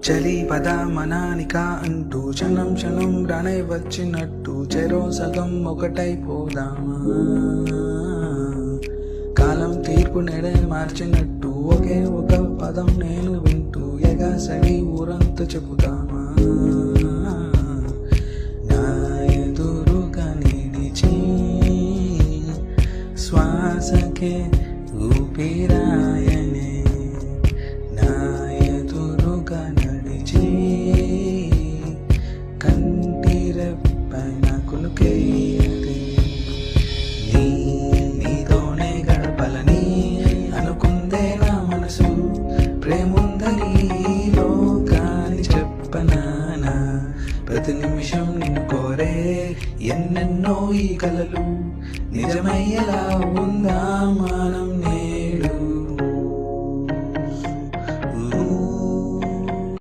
చలి పద మనానిక అంటూ క్షణం క్షణం రానై వచ్చినట్టు చెరో సగం ఒకటైపోదామా. కాలం తీర్పు నెడే మార్చినట్టు ఒకే ఒక పదం నేను వింటూ ఎగసడి ఊరంతా చెబుతామా. నా ఎదురుగా నిలిచి శ్వాసకే ఊపిరాయనే, నా ఎదురుగా నడిచి కంటిరెప్పైన కునుకేది. నీతోనే గడపలని అనుకుందే నా మనసు, ప్రేముందని లోకాన్ని చెప్పనానా. ప్రతి నిమిషం నిన్ను కోరే ఎన్నెన్నో ఈ కలలు నిజమయ్యేలా ఉందామా.